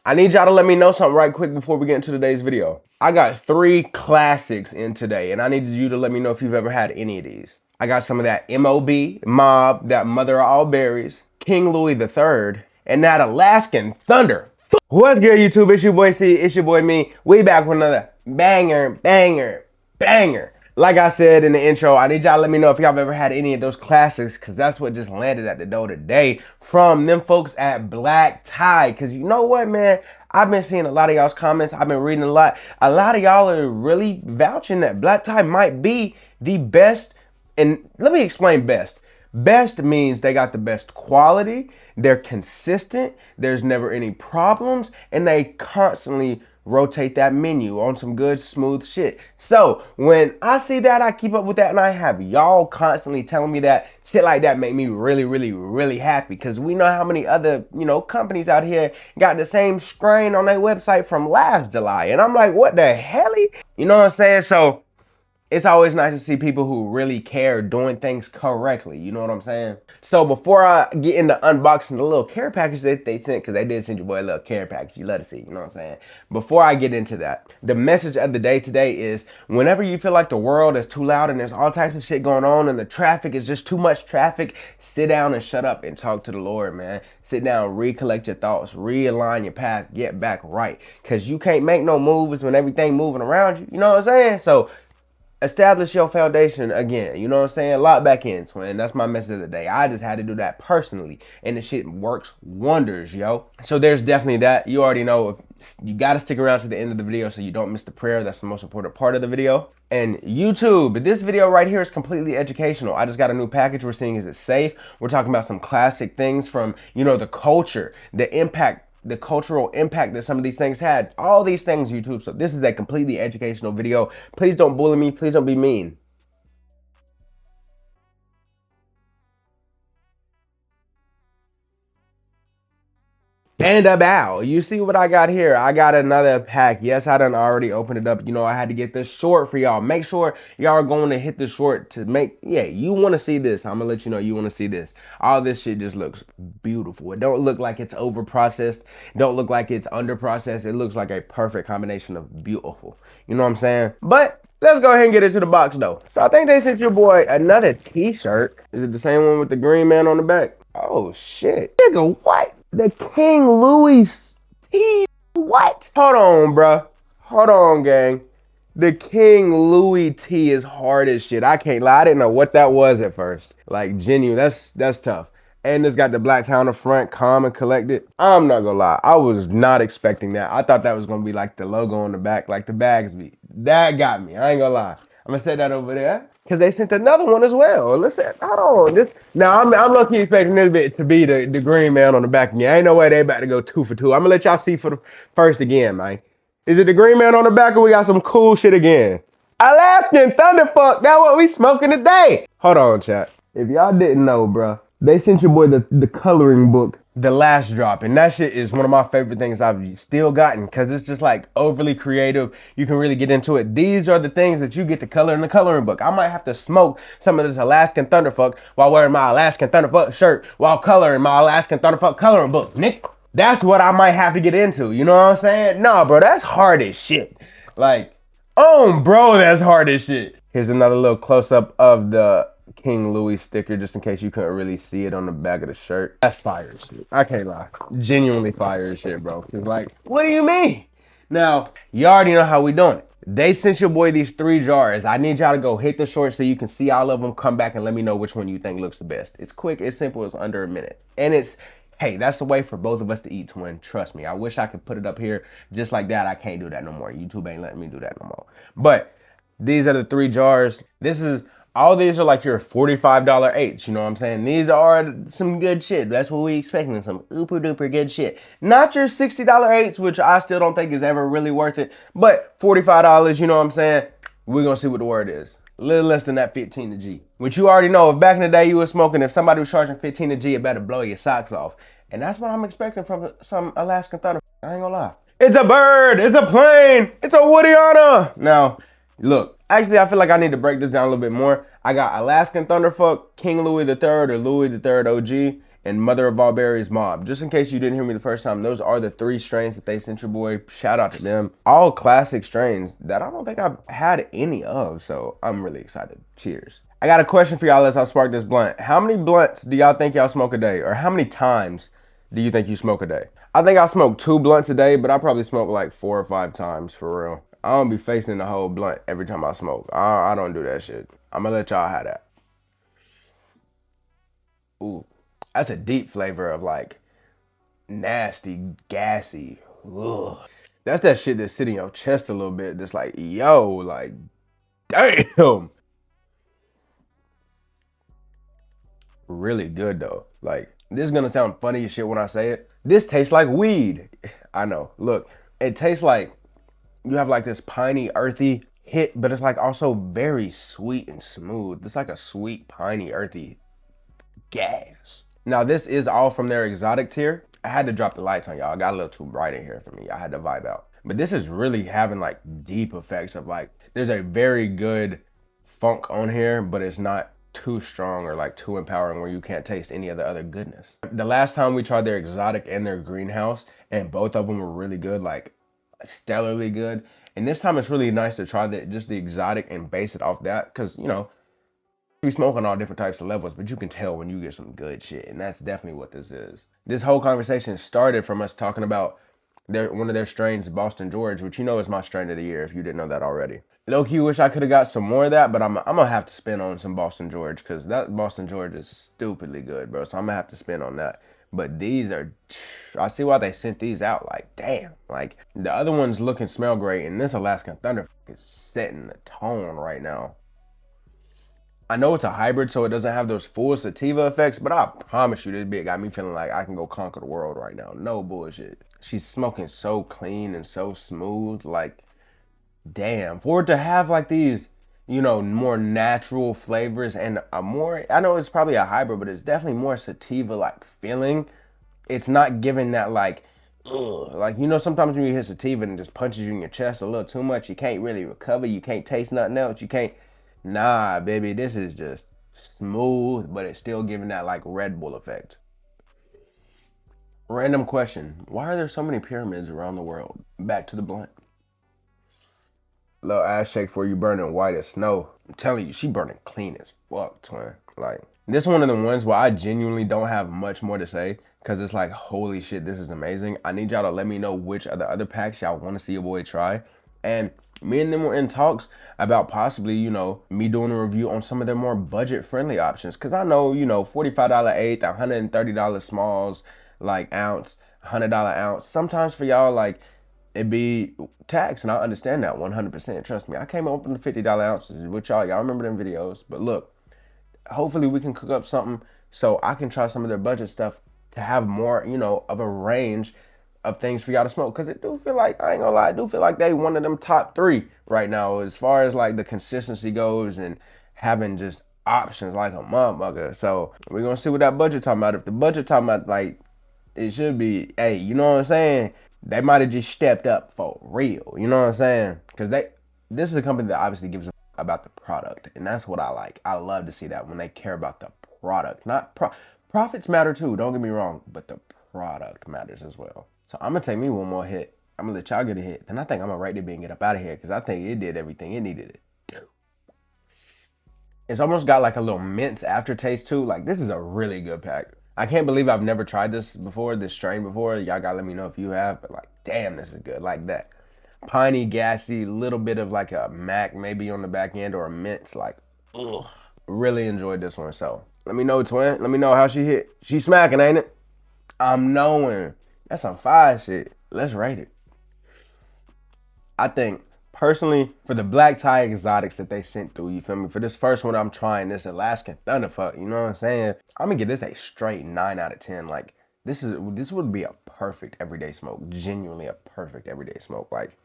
I need y'all to let me know something right quick before we get into today's video. I got 3 classics in today, and I need you to let me know if you've ever had any of these. I got some of that Mob, that Mother of All Berries, King Louis III, and that Alaskan Thunder. What's good, YouTube? It's your boy C, it's your boy me. We back with another banger. Like I said in the intro, I need y'all to let me know if y'all have ever had any of those classics, because that's what just landed at the door today from them folks at Black Tie. Because you know what, man? I've been seeing a lot of y'all's comments. I've been reading a lot. A lot of y'all are really vouching that Black Tie might be the best. And let me explain best. Best means they got the best quality, they're consistent, there's never any problems, and they constantly rotate that menu on some good smooth shit. So when I see that, I keep up with that, and I have y'all constantly telling me that shit like that make me really happy, because we know how many other companies out here got the same strain on their website from last July, and I'm like, what the hell? You know what I'm saying? So it's always nice to see people who really care doing things correctly. You know what I'm saying? So before I get into unboxing the little care package that they sent, because they did send your boy a little care package, you love to see, you know what I'm saying? Before I get into that, the message of the day today is, whenever you feel like the world is too loud and there's all types of shit going on and the traffic is just too much traffic, sit down and shut up and talk to the Lord, man. Sit down, recollect your thoughts, realign your path, get back right. Because you can't make no moves when everything moving around you, you know what I'm saying? So establish your foundation again, you know what I'm saying? Lock back in, twin. That's my message of the day. I just had to do that personally, and the shit works wonders, yo. So there's definitely that. You already know, you gotta stick around to the end of the video so you don't miss the prayer. That's the most important part of the video. And YouTube, this video right here is completely educational. I just got a new package. We're seeing, is it safe? We're talking about some classic things from, the culture, the impact, the cultural impact that some of these things had. All these things, YouTube. So this is a completely educational video. Please don't bully me. Please don't be mean. And a bow. You see what I got here? I got another pack. Yes, I done already opened it up. I had to get this short for y'all. Make sure y'all are going to hit the short to make, you want to see this. I'm going to let you know you want to see this. All this shit just looks beautiful. It don't look like it's over processed. Don't look like it's under processed. It looks like a perfect combination of beautiful. You know what I'm saying? But let's go ahead and get into the box though. So I think they sent your boy another t-shirt. Is it the same one with the green man on the back? Oh shit. Nigga, what? The King Louis T. What? Hold on, bruh. Hold on, gang. The King Louis T is hard as shit. I can't lie. I didn't know what that was at first. Like, genuine. That's tough. And it's got the black tie on the front, calm and collected. I'm not gonna lie. I was not expecting that. I thought that was gonna be like the logo on the back, like the Bagsby. That got me. I ain't gonna lie. I'm gonna set that over there, because they sent another one as well. Listen, hold on. Now I'm low-key expecting this bit to be the green man on the back again. Ain't no way they about to go 2 for 2. I'm gonna let y'all see for the first again, man. Is it the green man on the back, or we got some cool shit again? Alaskan Thunderfuck. That's what we smoking today. Hold on, chat. If y'all didn't know, bro, they sent your boy the coloring book, the last drop, and that shit is one of my favorite things I've still gotten, because it's just like overly creative. You can really get into it. These are the things that you get to color in the coloring book. I might have to smoke some of this Alaskan Thunderfuck while wearing my Alaskan Thunderfuck shirt while coloring my Alaskan Thunderfuck coloring book, Nick. That's what I might have to get into. You know what I'm saying? Nah, bro, that's hard as shit. Like, oh, bro, that's hard as shit. Here's another little close-up of the King Louis sticker, just in case you couldn't really see it on the back of the shirt. That's fire as shit. I can't lie. Genuinely fire as shit, bro. It's like, what do you mean? Now, you already know how we doing it. They sent your boy these 3 jars. I need y'all to go hit the short so you can see all of them. Come back and let me know which one you think looks the best. It's quick, it's simple, it's under a minute. And it's, hey, that's the way for both of us to eat, twin. Trust me. I wish I could put it up here just like that. I can't do that no more. YouTube ain't letting me do that no more. But these are the 3 jars. All these are like your $45 eights, you know what I'm saying? These are some good shit. That's what we expecting, some ooper duper good shit. Not your $60 eights, which I still don't think is ever really worth it, but $45, you know what I'm saying? We're gonna see what the word is. A little less than that 15 a G. Which you already know, if back in the day you were smoking, if somebody was charging 15 a G, it better blow your socks off. And that's what I'm expecting from some Alaskan Thunder. I ain't gonna lie. It's a bird, it's a plane, it's a Woodiana. Now, look, actually, I feel like I need to break this down a little bit more. I got Alaskan Thunderfuck, King Louis III or Louis III OG, and Mother of All Berries Mob. Just in case you didn't hear me the first time, those are the 3 strains that they sent your boy. Shout out to them. All classic strains that I don't think I've had any of, so I'm really excited. Cheers. I got a question for y'all as I spark this blunt. How many blunts do y'all think y'all smoke a day? Or how many times do you think you smoke a day? I think I smoke 2 blunts a day, but I probably smoke like 4 or 5 times for real. I don't be facing the whole blunt every time I smoke. I don't do that shit. I'm gonna let y'all have that. Ooh, that's a deep flavor of like nasty, gassy. Ugh. That's that shit that's sitting in your chest a little bit. That's like, yo, like, damn. Really good though. Like, this is gonna sound funny as shit when I say it. This tastes like weed. I know. Look, it tastes like you have like this piney, earthy hit, but it's like also very sweet and smooth. It's like a sweet, piney, earthy gas. Now this is all from their exotic tier. I had to drop the lights on y'all. It got a little too bright in here for me. I had to vibe out. But this is really having like deep effects of like, there's a very good funk on here, but it's not too strong or like too empowering where you can't taste any of the other goodness. The last time we tried their exotic and their greenhouse, and both of them were really good, like stellarly good. And this time it's really nice to try just the exotic and base it off that, because you know, we smoke on all different types of levels, but you can tell when you get some good shit, and that's definitely what this is. This whole conversation started from us talking about one of their strains, Boston George, which you know is my strain of the year if you didn't know that already. Low-key wish I could have got some more of that, but I'm gonna have to spin on some Boston George, because that Boston George is stupidly good, bro. So I'm gonna have to spin on that. But these are, I see why they sent these out. Like, damn. Like, the other ones look and smell great, and this Alaskan Thunder is setting the tone right now. I know it's a hybrid, so it doesn't have those full sativa effects, but I promise you this bit got me feeling like I can go conquer the world right now. No bullshit. She's smoking so clean and so smooth. Like, damn. For it to have like these, you know, more natural flavors and a more, I know it's probably a hybrid, but it's definitely more sativa-like feeling. It's not giving that like, ugh. Like, you know, sometimes when you hit sativa and it just punches you in your chest a little too much, you can't really recover. You can't taste nothing else. You can't. Nah, baby, this is just smooth, but it's still giving that like Red Bull effect. Random question. Why are there so many pyramids around the world? Back to the blunt. Little ass shake for you burning white as snow. I'm telling you, she burning clean as fuck, twin. Like, this is one of the ones where I genuinely don't have much more to say, because it's like, holy shit, this is amazing. I need y'all to let me know which of the other packs y'all want to see your boy try. And me and them were in talks about possibly, you know, me doing a review on some of their more budget-friendly options. Because I know, you know, $45 eighth, $130 smalls, like ounce, $100 ounce. Sometimes for y'all, like, it be tax, and I understand that 100%. Trust me, I came up with the $50 ounces with y'all. Y'all remember them videos. But look, hopefully we can cook up something so I can try some of their budget stuff to have more, you know, of a range of things for y'all to smoke. Because it do feel like, I ain't gonna lie, I do feel like they one of them top 3 right now as far as like the consistency goes and having just options like a motherfucker. So we're gonna see what that budget talking about. If the budget talking about like, it should be, hey, you know what I'm saying? They might have just stepped up for real. You know what I'm saying? Because this is a company that obviously gives a about the product, and that's what I like. I love to see that when they care about the product. Not profits matter too. Don't get me wrong, but the product matters as well. So I'm gonna take me one more hit. I'm gonna let y'all get a hit, and I think I'm gonna rate it and get up out of here because I think it did everything it needed to do. It's almost got like a little mint aftertaste too. Like, this is a really good pack. I can't believe I've never tried this before, this strain before. Y'all gotta let me know if you have, but like, damn, this is good. Like that. Piney, gassy, little bit of like a mac maybe on the back end or a mint. Like, ugh. Really enjoyed this one. So let me know, twin. Let me know how she hit. She smacking, ain't it? I'm knowing. That's some fire shit. Let's rate it. I think personally, for the black tie exotics that they sent through, you feel me? For this first one, I'm trying this Alaskan Thunderfuck. You know what I'm saying? I'm gonna give this a straight 9 out of 10. Like, this would be a perfect everyday smoke. Genuinely a perfect everyday smoke. Like,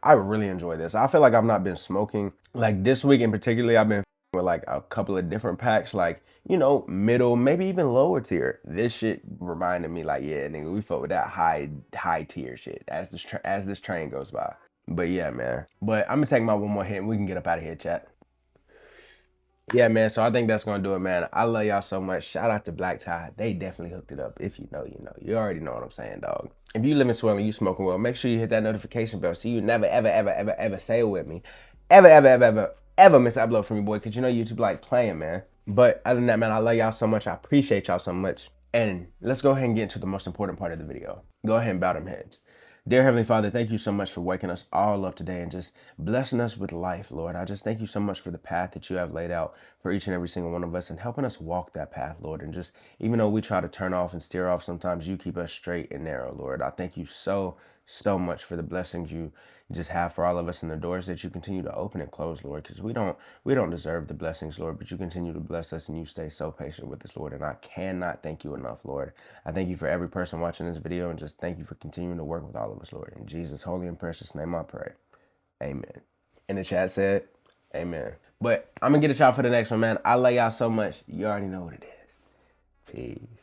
I really enjoy this. I feel like I've not been smoking. Like, this week in particular, I've been with like a couple of different packs, like, you know, middle, maybe even lower tier. This shit reminded me like, yeah, nigga, we fuck with that high tier shit as this train goes by. But yeah, man. But I'm gonna take my one more hit and we can get up out of here, chat. Yeah, man. So I think that's gonna do it, man. I love y'all so much. Shout out to Black Tie. They definitely hooked it up. If you know, you know. You already know what I'm saying, dog. If you live in Swell and you smoking well, make sure you hit that notification bell so you never, ever, ever, ever, ever say it with me. Ever, ever, ever, ever, ever miss an upload from me, boy. Cause you know YouTube like playing, man. But other than that, man, I love y'all so much. I appreciate y'all so much. And let's go ahead and get into the most important part of the video. Go ahead and bow them heads. Dear Heavenly Father, thank you so much for waking us all up today and just blessing us with life, Lord. I just thank you so much for the path that you have laid out for each and every single one of us and helping us walk that path, Lord. And just even though we try to turn off and steer off, sometimes you keep us straight and narrow, Lord. I thank you so much for the blessings you just have for all of us and the doors that you continue to open and close, Lord, because we don't deserve the blessings, Lord, but you continue to bless us and you stay so patient with us, Lord. And I cannot thank you enough, Lord. I thank you for every person watching this video and just thank you for continuing to work with all of us, Lord. In Jesus' holy and precious name I pray. Amen. In the chat said, Amen. But I'm gonna get at y'all for the next one, man. I love y'all so much. You already know what it is. Peace.